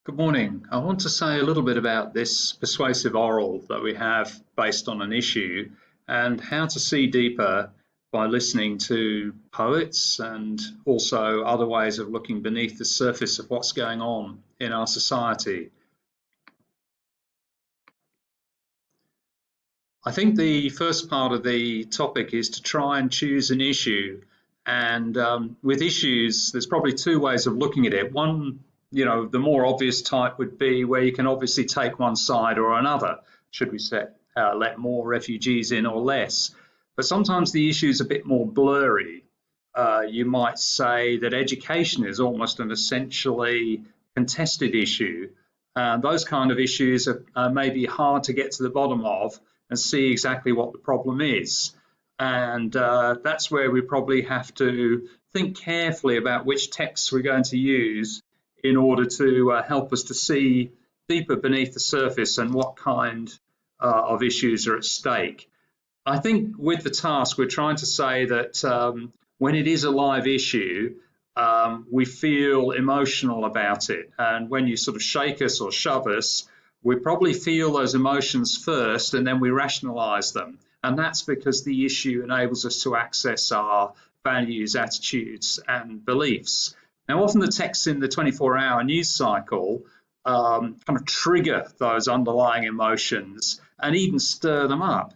Good morning. I want to say a little bit about this persuasive oral that we have based on an issue and how to see deeper by listening to poets and also other ways of looking beneath the surface of what's going on in our society. I think the first part of the topic is to try and choose an issue. And with issues, there's probably two ways of looking at it. One, the more obvious type would be where you can obviously take one side or another. Should we let more refugees in or less? But sometimes the issue is a bit more blurry. You might say that education is almost an essentially contested issue. Those kind of issues are maybe hard to get to the bottom of and see exactly what the problem is. And that's where we probably have to think carefully about which texts we're going to use in order to help us to see deeper beneath the surface and what kind of issues are at stake. I think with the task, we're trying to say that when it is a live issue, we feel emotional about it. And when you sort of shake us or shove us, we probably feel those emotions first and then we rationalize them. And that's because the issue enables us to access our values, attitudes, and beliefs. Now, often the texts in the 24-hour news cycle kind of trigger those underlying emotions and even stir them up.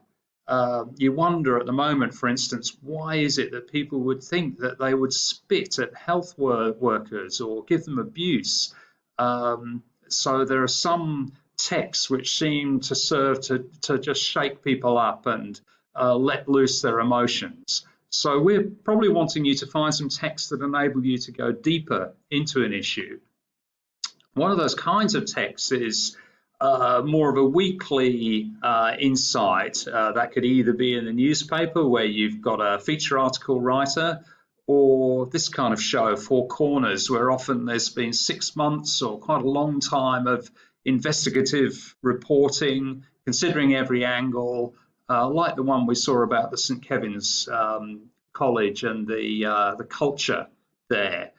You wonder at the moment, for instance, why is it that people would think that they would spit at health workers or give them abuse? So there are some texts which seem to serve to just shake people up and let loose their emotions. So we're probably wanting you to find some texts that enable you to go deeper into an issue. One of those kinds of texts is more of a weekly insight that could either be in the newspaper where you've got a feature article writer, or this kind of show, Four Corners, where often there's been 6 months or quite a long time of investigative reporting, considering every angle, like the one we saw about the St. Kevin's College and the culture there.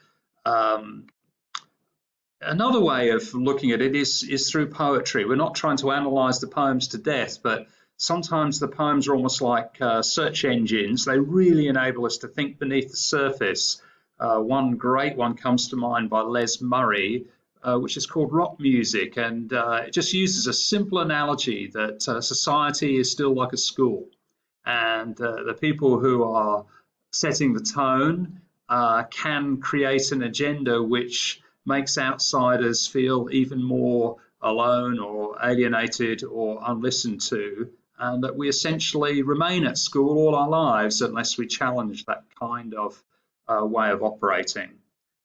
Another way of looking at it is through poetry. We're not trying to analyze the poems to death, but sometimes the poems are almost like search engines. They really enable us to think beneath the surface. One great one comes to mind by Les Murray, which is called Rock Music, and it just uses a simple analogy that society is still like a school, and the people who are setting the tone can create an agenda which makes outsiders feel even more alone or alienated or unlistened to, and that we essentially remain at school all our lives unless we challenge that kind of way of operating.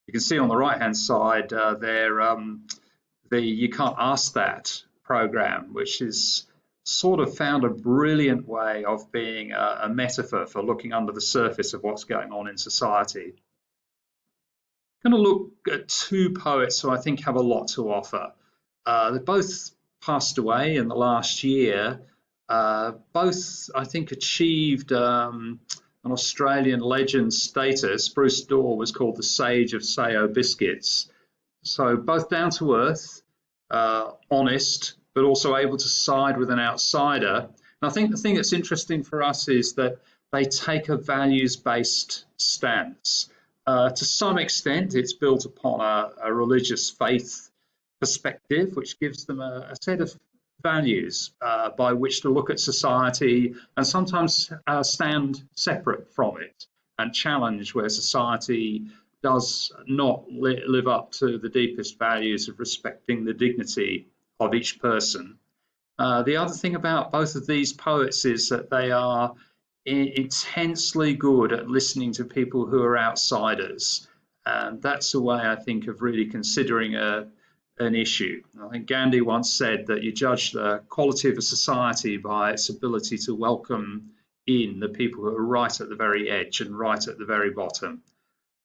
You can see on the right-hand side there the You Can't Ask That program, which is sort of found a brilliant way of being a metaphor for looking under the surface of what's going on in society. I'm going to look at two poets who I think have a lot to offer. They both passed away in the last year. Both, I think, achieved an Australian legend status. Bruce Dorr was called the Sage of Sayo Biscuits. So both down to earth, honest, but also able to side with an outsider. And I think the thing that's interesting for us is that they take a values-based stance. To some extent, it's built upon a religious faith perspective, which gives them a set of values by which to look at society and sometimes stand separate from it and challenge where society does not live up to the deepest values of respecting the dignity of each person. The other thing about both of these poets is that they are intensely good at listening to people who are outsiders. And that's a way, I think, of really considering an issue. I think Gandhi once said that you judge the quality of a society by its ability to welcome in the people who are right at the very edge and right at the very bottom.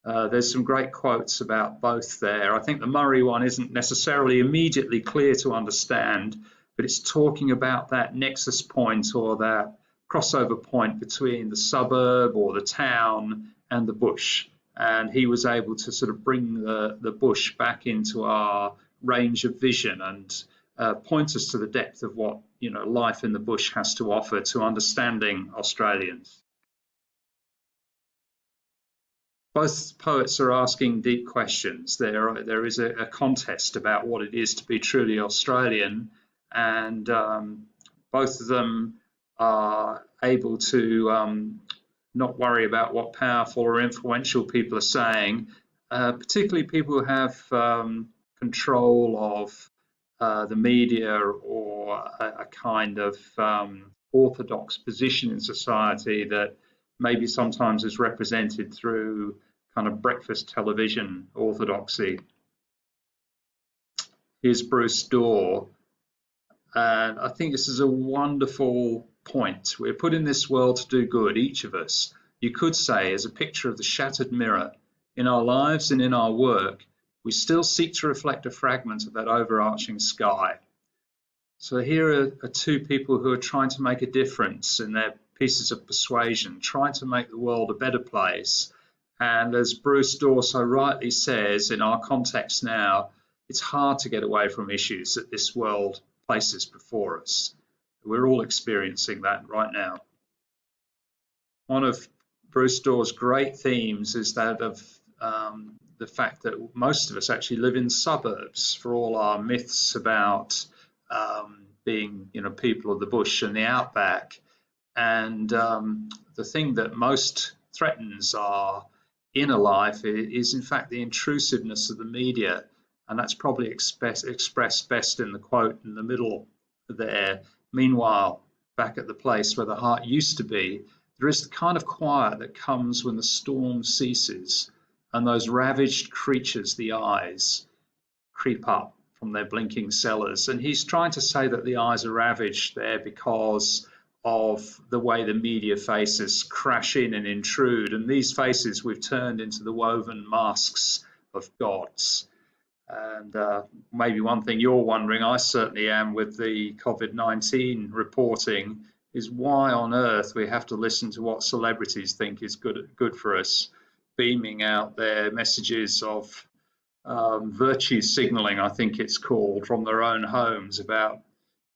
There's some great quotes about both there. I think the Murray one isn't necessarily immediately clear to understand, but it's talking about that nexus point or that crossover point between the suburb or the town and the bush. And he was able to sort of bring the bush back into our range of vision and point us to the depth of what life in the bush has to offer to understanding Australians. Both poets are asking deep questions. There is a contest about what it is to be truly Australian, and both of them are able to not worry about what powerful or influential people are saying, particularly people who have control of the media or a kind of orthodox position in society that maybe sometimes is represented through kind of breakfast television orthodoxy. Here's Bruce Dorr, and I think this is a wonderful point. We're put in this world to do good, each of us. You could say, as a picture of the shattered mirror, in our lives and in our work, we still seek to reflect a fragment of that overarching sky. So here are two people who are trying to make a difference in their pieces of persuasion, trying to make the world a better place. And as Bruce Dorr so rightly says, in our context now, it's hard to get away from issues that this world places before us. We're all experiencing that right now. One of Bruce Dorr's great themes is that of the fact that most of us actually live in suburbs, for all our myths about being, people of the bush and the outback. And the thing that most threatens our inner life is in fact the intrusiveness of the media. And that's probably expressed best in the quote in the middle there. Meanwhile, back at the place where the heart used to be, there is the kind of quiet that comes when the storm ceases and those ravaged creatures, the eyes, creep up from their blinking cellars. And he's trying to say that the eyes are ravaged there because of the way the media faces crash in and intrude. And these faces we've turned into the woven masks of gods. And maybe one thing you're wondering, I certainly am with the COVID-19 reporting, is why on earth we have to listen to what celebrities think is good for us, beaming out their messages of virtue signaling, I think it's called, from their own homes about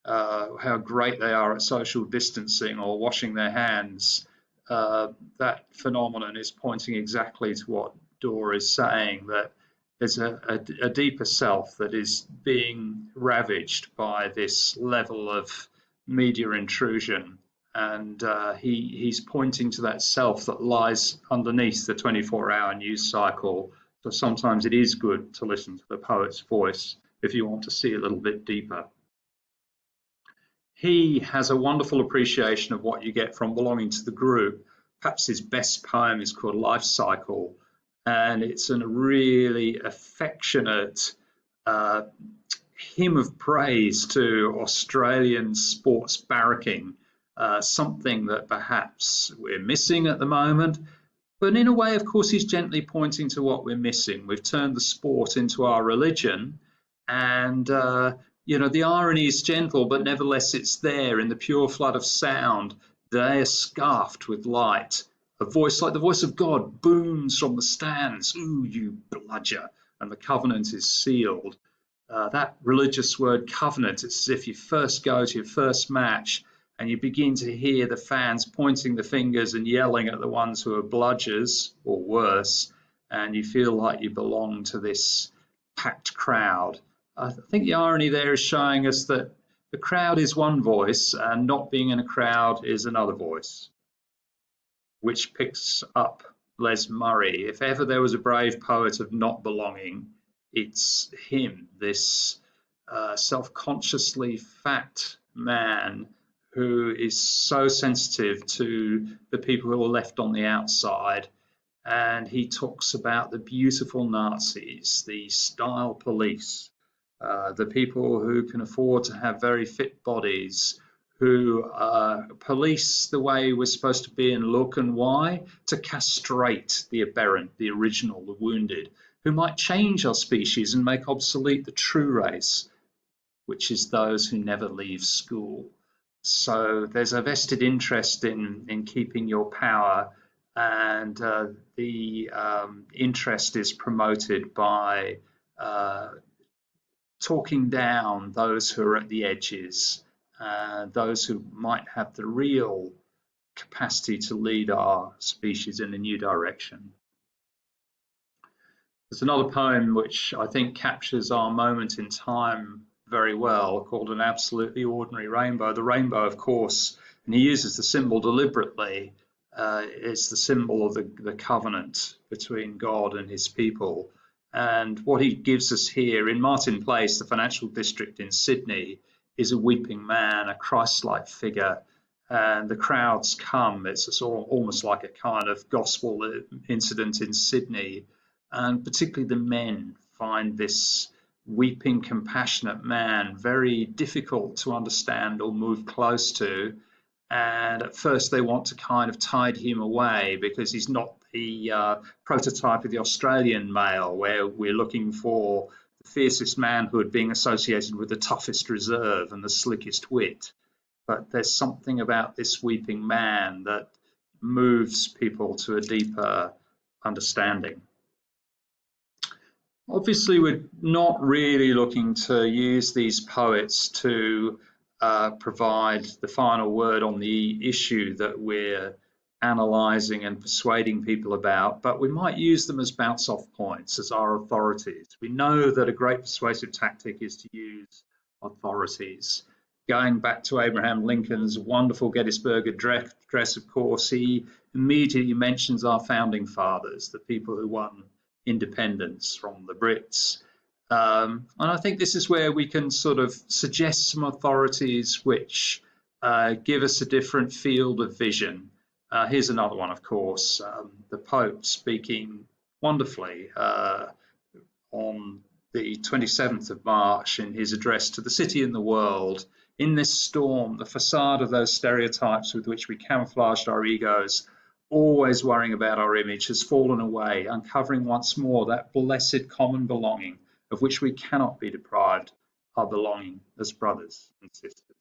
how great they are at social distancing or washing their hands. That phenomenon is pointing exactly to what Dorr is saying, that there's a deeper self that is being ravaged by this level of media intrusion. And he's pointing to that self that lies underneath the 24-hour news cycle. So sometimes it is good to listen to the poet's voice if you want to see a little bit deeper. He has a wonderful appreciation of what you get from belonging to the group. Perhaps his best poem is called Life Cycle, and it's a really affectionate hymn of praise to Australian sports barracking, something that perhaps we're missing at the moment. But in a way, of course, he's gently pointing to what we're missing. We've turned the sport into our religion, and the irony is gentle, but nevertheless it's there in the pure flood of sound. They are scarfed with light. A voice like the voice of God booms from the stands. Ooh, you bludger. And the covenant is sealed. That religious word covenant, it's as if you first go to your first match and you begin to hear the fans pointing the fingers and yelling at the ones who are bludgers or worse, and you feel like you belong to this packed crowd. I think the irony there is showing us that the crowd is one voice and not being in a crowd is another voice, which picks up Les Murray. If ever there was a brave poet of not belonging, it's him, this self-consciously fat man who is so sensitive to the people who are left on the outside. And he talks about the beautiful Nazis, the style police, the people who can afford to have very fit bodies, who police the way we're supposed to be in look, and why? To castrate the aberrant, the original, the wounded, who might change our species and make obsolete the true race, which is those who never leave school. So there's a vested interest in keeping your power, and the interest is promoted by talking down those who are at the edges, those who might have the real capacity to lead our species in a new direction. There's another poem which I think captures our moment in time very well, called An Absolutely Ordinary Rainbow. The rainbow, of course, and he uses the symbol deliberately, it's the symbol of the covenant between God and his people. And what he gives us here in Martin Place, the financial district in Sydney, is a weeping man, a Christ-like figure, and the crowds come. It's almost like a kind of gospel incident in Sydney, and particularly the men find this weeping, compassionate man very difficult to understand or move close to. And at first they want to kind of tide him away because he's not the prototype of the Australian male, where we're looking for the fiercest manhood being associated with the toughest reserve and the slickest wit. But there's something about this weeping man that moves people to a deeper understanding. Obviously, we're not really looking to use these poets to provide the final word on the issue that we're analysing and persuading people about, but we might use them as bounce-off points, as our authorities. We know that a great persuasive tactic is to use authorities. Going back to Abraham Lincoln's wonderful Gettysburg Address, of course, he immediately mentions our founding fathers, the people who won independence from the Brits. And I think this is where we can sort of suggest some authorities which give us a different field of vision. Here's another one, of course, the Pope speaking wonderfully on the 27th of March in his address to the city and the world. In this storm, the facade of those stereotypes with which we camouflaged our egos, always worrying about our image, has fallen away, uncovering once more that blessed common belonging of which we cannot be deprived, our belonging as brothers and sisters.